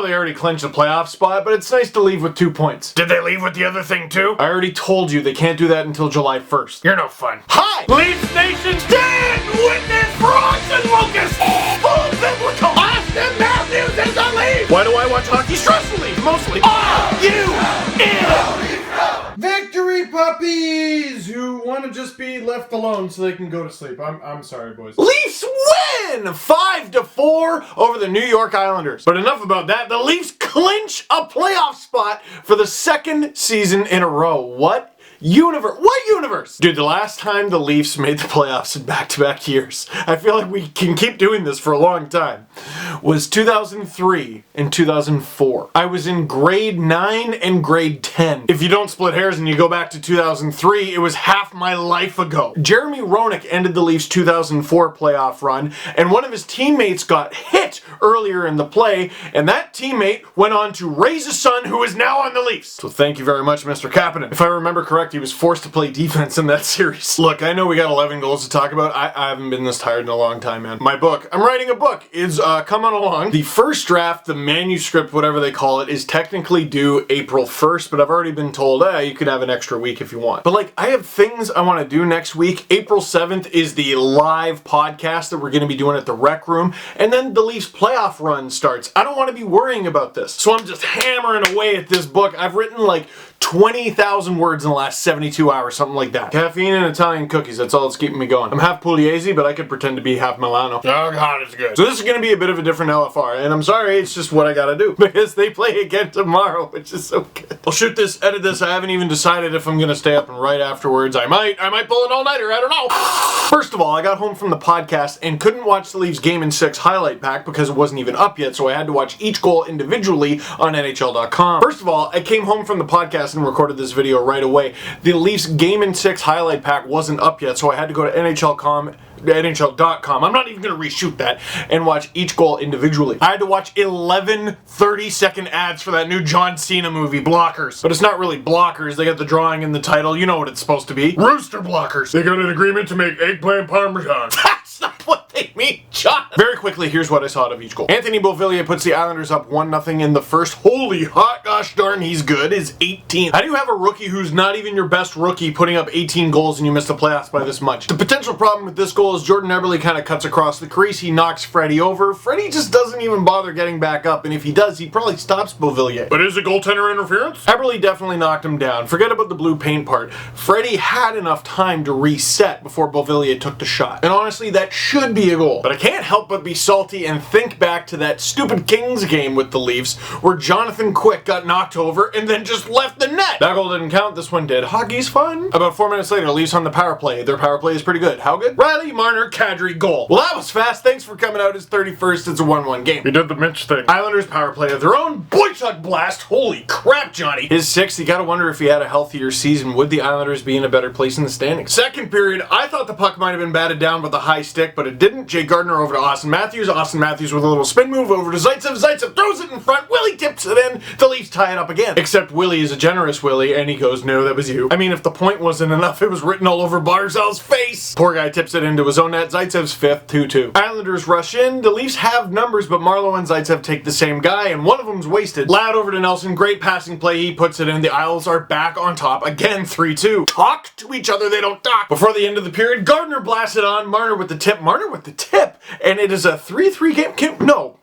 know they already clinched a playoff spot, but it's nice to leave with 2 points. Did they leave with the other thing too? I already told you they can't do that until July 1st. You're no fun. Hi! Leafs Nation, stand witness for Austin Lucas! Full biblical! Austin Matthews is a Leaf! Why do I watch hockey? Stressfully, mostly. Victory puppies who want to just be left alone so they can go to sleep. I'm sorry, boys. Leafs win 5-4 over the New York Islanders. But enough about that. The Leafs clinch a playoff spot for the second season in a row. What universe? Dude, the last time the Leafs made the playoffs in back-to-back years, I feel like we can keep doing this for a long time, was 2003 and 2004. I was in grade 9 and grade 10. If you don't split hairs and you go back to 2003, it was half my life ago. Jeremy Roenick ended the Leafs' 2004 playoff run, and one of his teammates got hit earlier in the play, and that teammate went on to raise a son who is now on the Leafs. So thank you very much, Mr. Kapanen. If I remember correct, he was forced to play defense in that series. Look, I know we got 11 goals to talk about. I haven't been this tired in a long time, man. My book, I'm writing a book, is coming along. The first draft, the manuscript, whatever they call it, is technically due April 1st, but I've already been told, you could have an extra week if you want. But like, I have things I want to do next week. April 7th is the live podcast that we're going to be doing at the Rec Room, and then the Leafs playoff run starts. I don't want to be worrying about this, so I'm just hammering away at this book. I've written like 20,000 words in the last 72 hours, something like that. Caffeine and Italian cookies, that's all that's keeping me going. I'm half Pugliese, but I could pretend to be half Milano. Oh god, it's good. So this is going to be a bit of a different LFR, and I'm sorry, it's just what I gotta do, because they play again tomorrow, which is so good. I'll shoot this, edit this, I haven't even decided if I'm going to stay up and write afterwards. I might pull an all-nighter, I don't know. First of all, I got home from the podcast and couldn't watch the Leafs Game in 6 highlight pack because it wasn't even up yet, so I had to watch each goal individually on NHL.com. First of all, I came home from the podcast and recorded this video right away. The Leafs Game in 6 highlight pack wasn't up yet, so I had to go to NHL.com, I'm not even going to reshoot that, and watch each goal individually. I had to watch 11 30-second ads for that new John Cena movie, Blockers. But it's not really Blockers, they got the drawing in the title, you know what it's supposed to be. Rooster Blockers. They got an agreement to make eggplant parmesan. That's not what they mean, John. Very quickly, here's what I saw out of each goal. Anthony Beauvillier puts the Islanders up 1-0 in the first. Holy hot gosh darn, he's good. His 18th. How do you have a rookie who's not even your best rookie putting up 18 goals and you missed the playoffs by this much? The potential problem with this goal is Jordan Eberle kind of cuts across the crease. He knocks Freddie over. Freddie just doesn't even bother getting back up, and if he does, he probably stops Beauvillier. But is it goaltender interference? Eberle definitely knocked him down. Forget about the blue paint part. Freddie had enough time to reset before Beauvillier took the shot. And honestly, that should be a goal. But I can't help but be salty and think back to that stupid Kings game with the Leafs where Jonathan Quick got knocked over and then just left the net. That goal didn't count. This one did. Hockey's fun. About 4 minutes later, Leafs on the power play. Their power play is pretty good. How good? Riley Marner Kadri goal. Well, that was fast. Thanks for coming out. His 31st. It's a 1-1 game. We did the Mitch thing. Islanders power play of their own. Boychuk blast. Holy crap, Johnny. His 6th. You gotta wonder if he had a healthier season. Would the Islanders be in a better place in the standings? Second period, I thought the puck might have been batted down with a high stick, but it didn't. Jay Gardner over to Austin Matthews. Austin Matthews with a little spin move over to Zaitsev. Zaitsev throws it in front. Willie tips it in. The Leafs tie it up again. Except Willie is a generous Willie, and he goes, no, that was you. I mean, if the point wasn't enough, it was written all over Barzal's face. Poor guy tips it into his own net. Zaitsev's 5th, 2-2. Islanders rush in. The Leafs have numbers, but Marleau and Zaitsev take the same guy, and one of them's wasted. Loud over to Nelson. Great passing play. He puts it in. The Isles are back on top. Again, 3-2. Talk to each other. They don't talk. Before the end of the period, Gardner blasts it on. Marner with the tip. And it is a 3-3 game. No.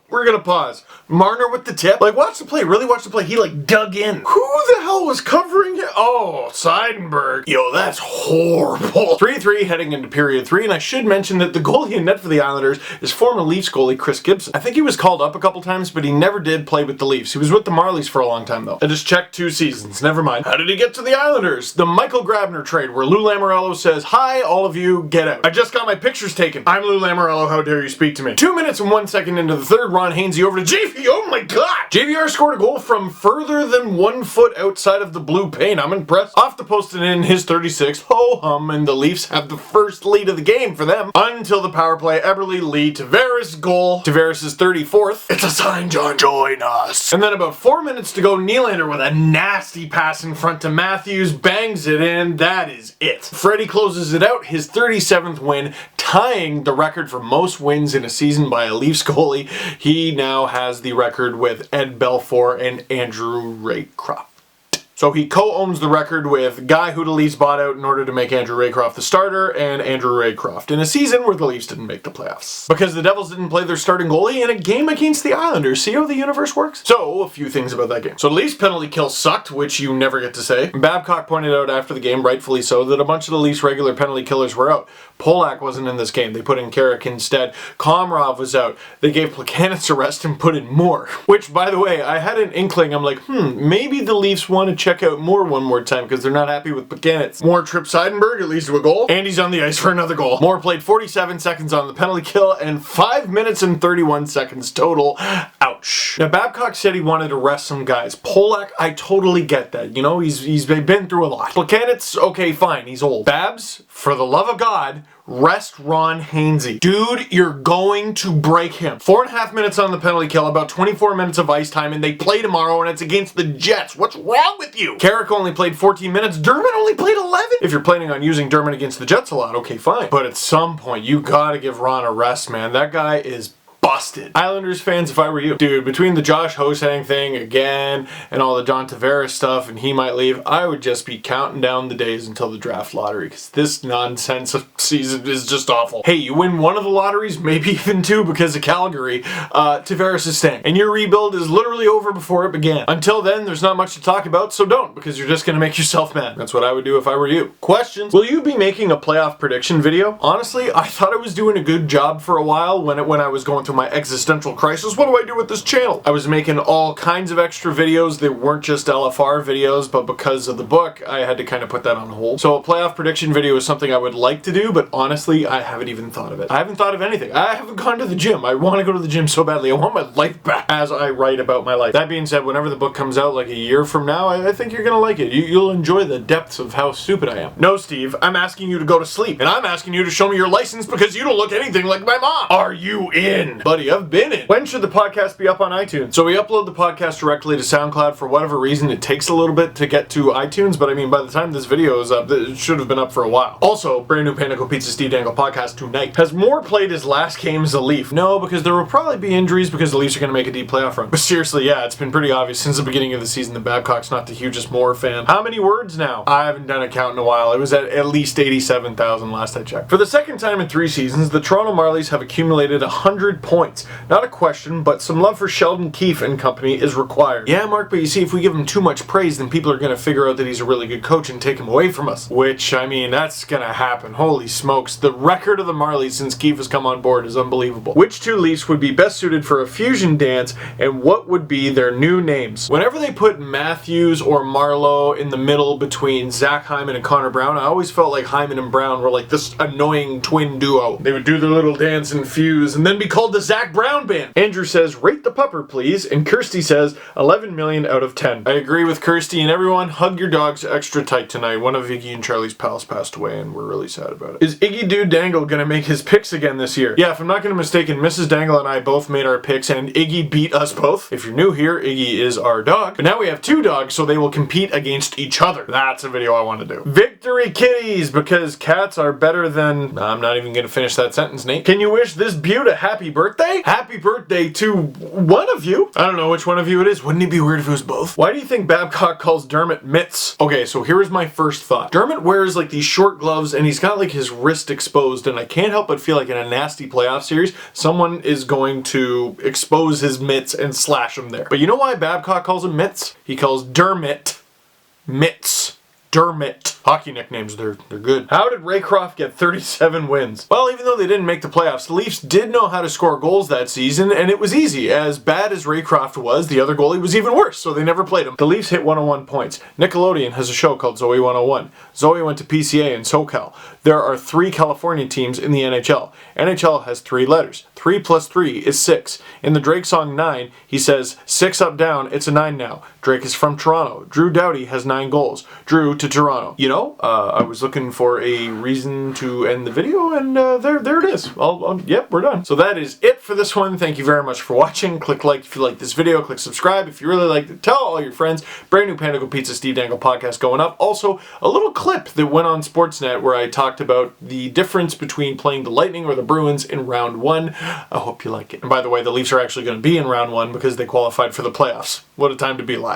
We're gonna pause. Marner with the tip. Like, watch the play. Really watch the play. He, like, dug in. Who the hell was covering him? Oh, Seidenberg. Yo, that's horrible. 3-3 heading into period 3, and I should mention that the goalie in net for the Islanders is former Leafs goalie Chris Gibson. I think he was called up a couple times, but he never did play with the Leafs. He was with the Marlies for a long time, though. I just checked 2 seasons. Never mind. How did he get to the Islanders? The Michael Grabner trade, where Lou Lamoriello says, hi, all of you, get out. I just got my pictures taken. I'm Lou Lamoriello. How dare you speak to me? 2 minutes and 1 second into the third, Ron Hainsey over to JV. Oh my god! JVR scored a goal from further than 1 foot outside of the blue paint. I'm impressed. Off the post and in his 36th. Ho-hum, and the Leafs have the first lead of the game for them. Until the power play, Eberle, Lee, Tavares goal. Tavares' 34th. It's a sign, John. Join us. And then about 4 minutes to go, Nylander with a nasty pass in front to Matthews. Bangs it in. That is it. Freddie closes it out. His 37th win. tying the record for most wins in a season by a Leafs goalie. He now has the record with Ed Belfour and Andrew Raycroft. So he co-owns the record with guy who the Leafs bought out in order to make Andrew Raycroft the starter, and Andrew Raycroft in a season where the Leafs didn't make the playoffs. Because the Devils didn't play their starting goalie in a game against the Islanders. See how the universe works? So, a few things about that game. So the Leafs penalty kill sucked, which you never get to say. Babcock pointed out after the game, rightfully so, that a bunch of the Leafs regular penalty killers were out. Polak wasn't in this game. They put in Carrick instead. Komarov was out. They gave Plekanec a rest and put in Moore. Which, by the way, I had an inkling. I'm like, maybe the Leafs want to check out Moore one more time because they're not happy with Plekanec. Moore tripped Seidenberg, at least to a goal, and he's on the ice for another goal. Moore played 47 seconds on the penalty kill and 5 minutes and 31 seconds total. Ouch. Now, Babcock said he wanted to rest some guys. Polak, I totally get that. You know, he's been through a lot. Plekanec, okay, fine, he's old. Babs, for the love of God, rest Ron Hainsey. Dude, you're going to break him. 4.5 minutes on the penalty kill, about 24 minutes of ice time, and they play tomorrow, and it's against the Jets. What's wrong with you? Carrick only played 14 minutes. Dermott only played 11. If you're planning on using Dermott against the Jets a lot, okay, fine. But at some point, you gotta give Ron a rest, man. That guy is busted. Islanders fans, if I were you. Dude, between the Josh Hosang thing again and all the John Tavares stuff and he might leave, I would just be counting down the days until the draft lottery because this nonsense of season is just awful. Hey, you win one of the lotteries, maybe even two because of Calgary, Tavares is staying. And your rebuild is literally over before it began. Until then, there's not much to talk about, so don't because you're just going to make yourself mad. That's what I would do if I were you. Questions? Will you be making a playoff prediction video? Honestly, I thought I was doing a good job for a while when I was going through my existential crisis. What do I do with this channel? I was making all kinds of extra videos that weren't just LFR videos, but because of the book, I had to kind of put that on hold. So a playoff prediction video is something I would like to do, but honestly, I haven't even thought of it. I haven't thought of anything. I haven't gone to the gym. I want to go to the gym so badly. I want my life back as I write about my life. That being said, whenever the book comes out like a year from now, I think you're gonna like it. You'll enjoy the depths of how stupid I am. No, Steve, I'm asking you to go to sleep, and I'm asking you to show me your license because you don't look anything like my mom. Are you in? Buddy, I've been in. When should the podcast be up on iTunes? So we upload the podcast directly to SoundCloud. For whatever reason, it takes a little bit to get to iTunes, but I mean, by the time this video is up, it should have been up for a while. Also, brand new Panago Pizza Steve Dangle podcast tonight. Has Moore played his last game as a Leaf? No, because there will probably be injuries because the Leafs are going to make a deep playoff run. But seriously, yeah, it's been pretty obvious since the beginning of the season that Babcock's not the hugest Moore fan. How many words now? I haven't done a count in a while. It was at least 87,000 last I checked. For the second time in 3 seasons, the Toronto Marlies have accumulated 100 points. Not a question, but some love for Sheldon Keefe and company is required. Yeah, Mark, but you see, if we give him too much praise, then people are going to figure out that he's a really good coach and take him away from us. Which, I mean, that's going to happen. Holy smokes. The record of the Marlies since Keefe has come on board is unbelievable. Which two Leafs would be best suited for a fusion dance, and what would be their new names? Whenever they put Matthews or Marlowe in the middle between Zach Hyman and Connor Brown, I always felt like Hyman and Brown were like this annoying twin duo. They would do their little dance and fuse, and then be called the Zach Brown Band. Andrew says, rate the pupper, please. And Kirsty says, 11 million out of 10. I agree with Kirsty, and everyone, hug your dogs extra tight tonight. One of Iggy and Charlie's pals passed away, and we're really sad about it. Is Iggy Dude Dangle gonna make his picks again this year? Yeah, if I'm not gonna mistaken, Mrs. Dangle and I both made our picks, and Iggy beat us both. If you're new here, Iggy is our dog. But now we have 2 dogs, so they will compete against each other. That's a video I want to do. Victory kitties, because cats are better than... I'm not even gonna finish that sentence, Nate. Can you wish this beaut a happy birthday? Happy birthday to one of you. I don't know which one of you it is. Wouldn't it be weird if it was both? Why do you think Babcock calls Dermott mitts? Okay, so here's my first thought. Dermott wears like these short gloves and he's got like his wrist exposed, and I can't help but feel like in a nasty playoff series, someone is going to expose his mitts and slash him there. But you know why Babcock calls him mitts? He calls Dermott mitts. Dermott. Hockey nicknames, they're good. How did Raycroft get 37 wins? Well, even though they didn't make the playoffs, the Leafs did know how to score goals that season, and it was easy. As bad as Raycroft was, the other goalie was even worse, so they never played him. The Leafs hit 101 points. Nickelodeon has a show called Zoe 101. Zoe went to PCA in SoCal. There are 3 California teams in the NHL. NHL has 3 letters. 3 plus 3 is 6. In the Drake song 9, he says, 6 up down, it's a 9 now. Drake is from Toronto. Drew Doughty has 9 goals. Drew to Toronto. You know, I was looking for a reason to end the video, and there it is. Yep, we're done. So that is it for this one. Thank you very much for watching. Click like if you like this video. Click subscribe if you really like it. Tell all your friends. Brand new Panda Go Pizza Steve Dangle podcast going up. Also, a little clip that went on Sportsnet where I talked about the difference between playing the Lightning or the Bruins in round 1. I hope you like it. And by the way, the Leafs are actually going to be in round 1 because they qualified for the playoffs. What a time to be alive.